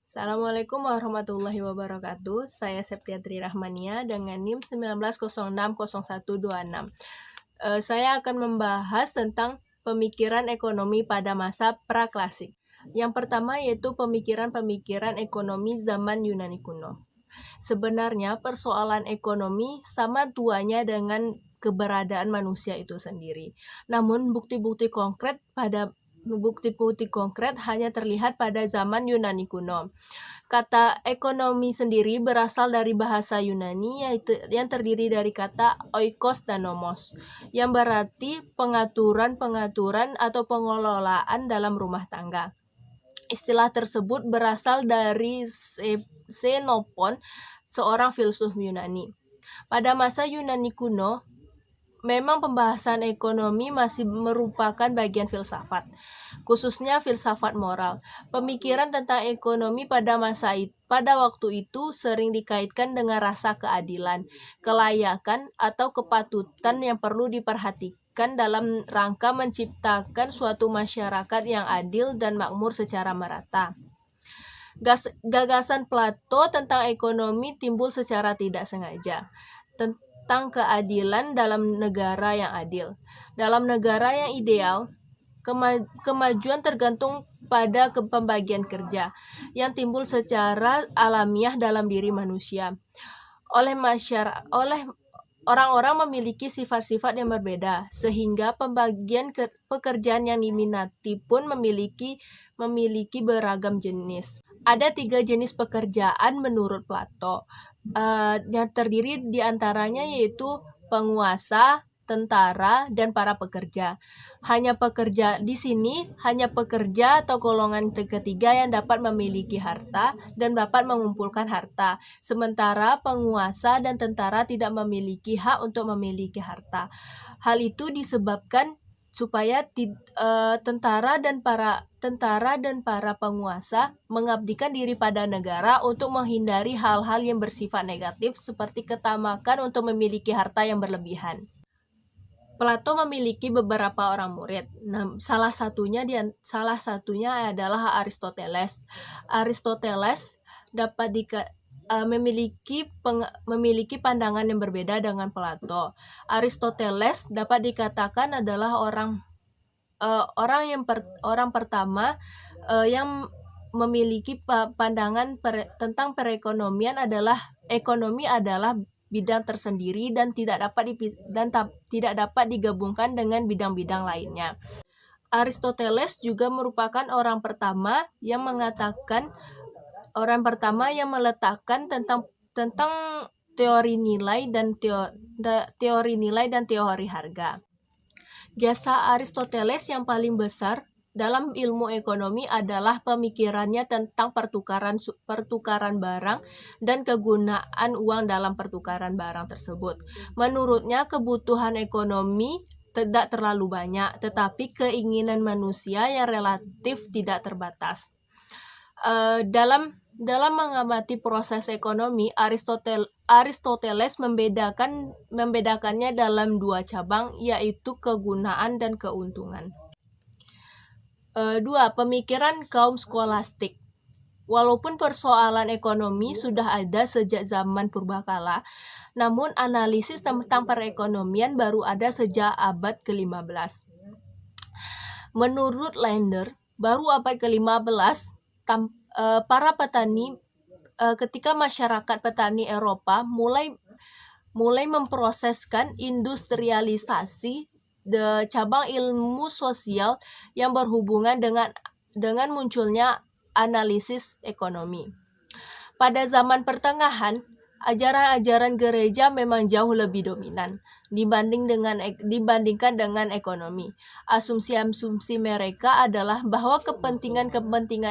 Assalamualaikum warahmatullahi wabarakatuh. Saya Septiatri Rahmania dengan NIM 19060126. Saya akan membahas tentang pemikiran ekonomi pada masa praklasik. Yang pertama yaitu pemikiran-pemikiran ekonomi zaman Yunani kuno. Sebenarnya persoalan ekonomi sama tuanya dengan keberadaan manusia itu sendiri. Namun bukti-bukti konkret hanya terlihat pada zaman Yunani kuno. Kata ekonomi sendiri berasal dari bahasa Yunani yaitu yang terdiri dari kata oikos dan nomos, yang berarti pengaturan atau pengelolaan dalam rumah tangga. Istilah tersebut berasal dari Xenophon, seorang filsuf Yunani. Pada masa Yunani kuno, memang pembahasan ekonomi masih merupakan bagian filsafat, khususnya filsafat moral. Pemikiran tentang ekonomi pada waktu itu sering dikaitkan dengan rasa keadilan, kelayakan, atau kepatutan yang perlu diperhatikan dalam rangka menciptakan suatu masyarakat yang adil dan makmur secara merata. Gagasan Plato tentang ekonomi timbul secara tidak sengaja, tentang keadilan dalam negara yang adil. Dalam negara yang ideal, kemajuan tergantung pada pembagian kerja yang timbul secara alamiah dalam diri manusia. Oleh orang-orang memiliki sifat-sifat yang berbeda, sehingga pembagian pekerjaan yang diminati pun memiliki beragam jenis. Ada 3 jenis pekerjaan menurut Plato, yang terdiri diantaranya yaitu penguasa, tentara, dan para pekerja. Hanya pekerja atau golongan ketiga yang dapat memiliki harta dan dapat mengumpulkan harta, sementara penguasa dan tentara tidak memiliki hak untuk memiliki harta. Hal itu disebabkan supaya tentara dan para penguasa mengabdikan diri pada negara untuk menghindari hal-hal yang bersifat negatif seperti ketamakan untuk memiliki harta yang berlebihan. Plato memiliki beberapa orang murid. Nah, salah satunya adalah Aristoteles. Aristoteles dapat memiliki pandangan yang berbeda dengan Plato. Aristoteles dapat dikatakan adalah orang pertama yang memiliki pandangan tentang perekonomian adalah ekonomi adalah bidang tersendiri dan tidak dapat digabungkan dengan bidang-bidang lainnya. Aristoteles juga merupakan orang pertama yang meletakkan tentang teori nilai dan teori harga. Jasa Aristoteles yang paling besar dalam ilmu ekonomi adalah pemikirannya tentang pertukaran barang dan kegunaan uang dalam pertukaran barang tersebut. Menurutnya, kebutuhan ekonomi tidak terlalu banyak, tetapi keinginan manusia yang relatif tidak terbatas. Dalam mengamati proses ekonomi, Aristoteles membedakannya dalam 2 cabang, yaitu kegunaan dan keuntungan. 2. Pemikiran kaum skolastik. Walaupun persoalan ekonomi sudah ada sejak zaman purbakala, namun analisis tentang perekonomian baru ada sejak abad ke-15. Menurut Lander, baru abad ke-15 para petani ketika masyarakat petani Eropa mulai memproseskan industrialisasi cabang ilmu sosial yang berhubungan dengan munculnya analisis ekonomi. Pada zaman pertengahan, ajaran-ajaran gereja memang jauh lebih dominan dibandingkan dengan ekonomi. Asumsi-asumsi mereka adalah bahwa kepentingan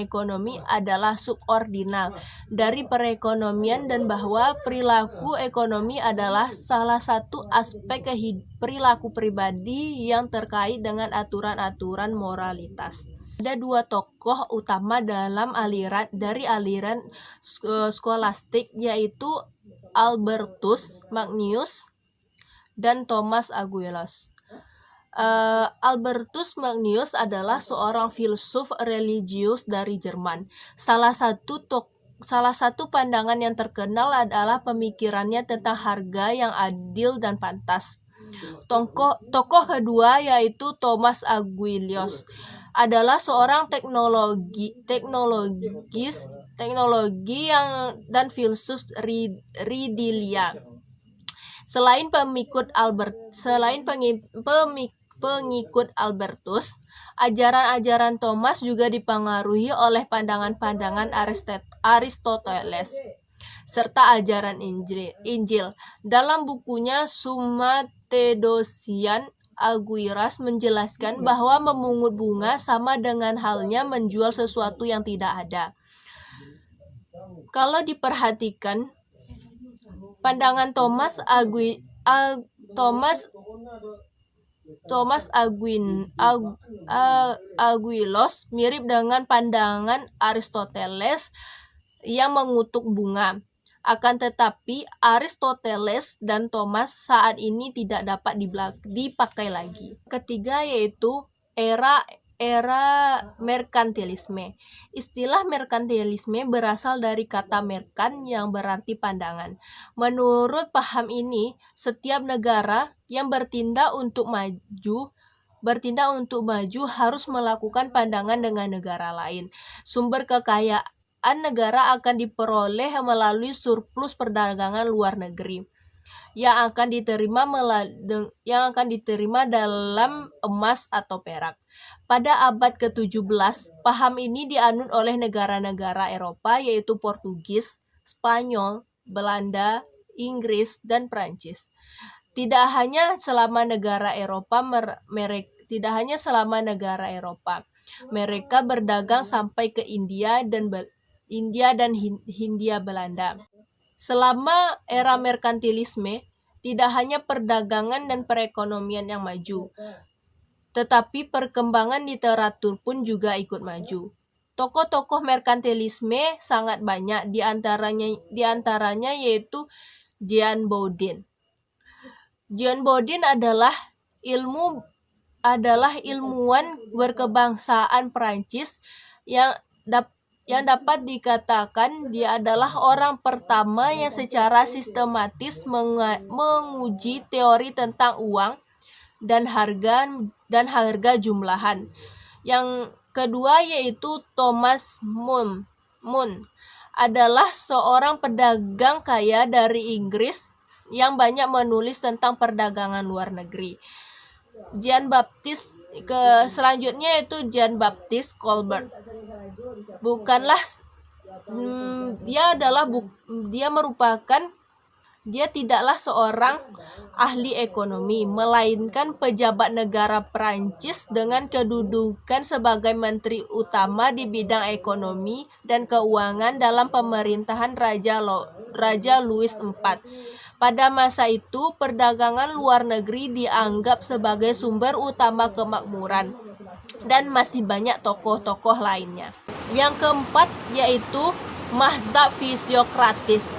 ekonomi adalah subordinal dari perekonomian dan bahwa perilaku ekonomi adalah salah satu aspek perilaku pribadi yang terkait dengan aturan-aturan moralitas. Ada 2 tokoh utama dalam aliran skolastik, yaitu Albertus Magnus dan Thomas Aquinas. Albertus Magnus adalah seorang filsuf religius dari Jerman. Salah satu pandangan yang terkenal adalah pemikirannya tentang harga yang adil dan pantas. Tokoh kedua yaitu Thomas Aquinas adalah seorang teknologi dan filsuf Ridilia. Selain pengikut Albertus, ajaran-ajaran Thomas juga dipengaruhi oleh pandangan-pandangan Aristoteles serta ajaran Injil. Dalam bukunya Summa Theodosian, Aquinas menjelaskan bahwa memungut bunga sama dengan halnya menjual sesuatu yang tidak ada. Kalau diperhatikan, pandangan Thomas Aquinas mirip dengan pandangan Aristoteles yang mengutuk bunga. Akan tetapi Aristoteles dan Thomas saat ini tidak dapat dipakai lagi. Ketiga yaitu era merkantilisme. Istilah merkantilisme berasal dari kata merkan yang berarti pandangan. Menurut paham ini, setiap negara yang bertindak untuk maju harus melakukan pandangan dengan negara lain. Sumber kekayaan negara akan diperoleh melalui surplus perdagangan luar negeri yang akan diterima dalam emas atau perak. Pada abad ke-17, paham ini dianut oleh negara-negara Eropa yaitu Portugis, Spanyol, Belanda, Inggris, dan Prancis. Tidak hanya selama negara Eropa, mereka berdagang sampai ke India dan Hindia Belanda. Selama era merkantilisme, tidak hanya perdagangan dan perekonomian yang maju, tetapi perkembangan literatur pun juga ikut maju. Tokoh-tokoh merkantilisme sangat banyak, di antaranya yaitu Jean Bodin. Jean Bodin adalah ilmuwan berkebangsaan Prancis yang dapat dikatakan dia adalah orang pertama yang secara sistematis menguji teori tentang uang dan harga jumlahan. Yang kedua yaitu Thomas Mun adalah seorang pedagang kaya dari Inggris yang banyak menulis tentang perdagangan luar negeri. Selanjutnya yaitu Jean Baptiste Colbert. Dia tidaklah seorang ahli ekonomi, melainkan pejabat negara Prancis dengan kedudukan sebagai menteri utama di bidang ekonomi dan keuangan dalam pemerintahan Raja Louis IV. Pada masa itu, perdagangan luar negeri dianggap sebagai sumber utama kemakmuran, dan masih banyak tokoh-tokoh lainnya. Yang keempat yaitu mazhab fisiokratis.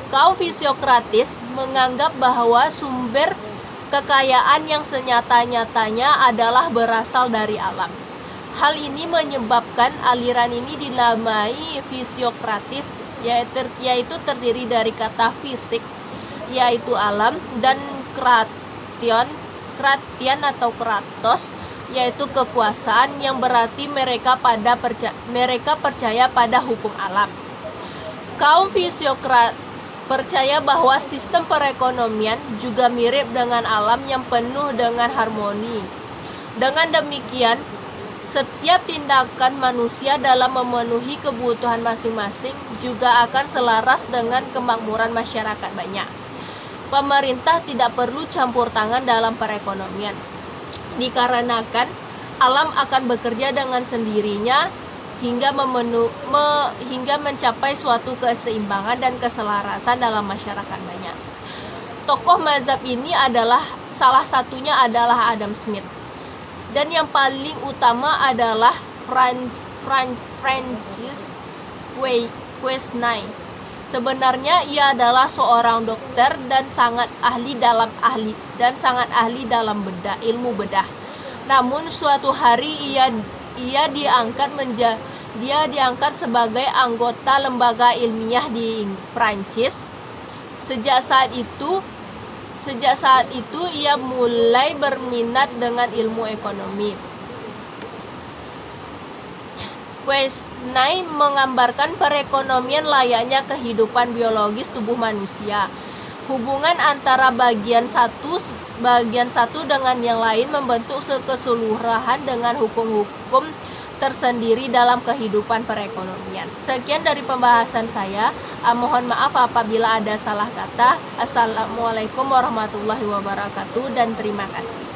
Kaum fisiokratis menganggap bahwa sumber kekayaan yang senyata-nyatanya adalah berasal dari alam. Hal ini menyebabkan aliran ini dinamai fisiokratis, yaitu terdiri dari kata fisik, yaitu alam, dan kration atau kratos, yaitu kekuasaan, yang berarti mereka percaya pada hukum alam. Kaum fisiokrat percaya bahwa sistem perekonomian juga mirip dengan alam yang penuh dengan harmoni. Dengan demikian, setiap tindakan manusia dalam memenuhi kebutuhan masing-masing juga akan selaras dengan kemakmuran masyarakat banyak. Pemerintah tidak perlu campur tangan dalam perekonomian, dikarenakan alam akan bekerja dengan sendirinya hingga mencapai suatu keseimbangan dan keselarasan dalam masyarakat banyak. Tokoh mazhab ini salah satunya adalah Adam Smith, dan yang paling utama adalah Francis Quesnay. Sebenarnya ia adalah seorang dokter dan sangat ahli dalam ilmu bedah. Namun suatu hari ia diangkat sebagai anggota lembaga ilmiah di Prancis. Sejak saat itu ia mulai berminat dengan ilmu ekonomi. Quesnay menggambarkan perekonomian layaknya kehidupan biologis tubuh manusia. Hubungan antara bagian satu dengan yang lain membentuk keseluruhan dengan hukum-hukum tersendiri dalam kehidupan perekonomian. Sekian dari pembahasan saya. Mohon maaf apabila ada salah kata. Assalamualaikum warahmatullahi wabarakatuh dan terima kasih.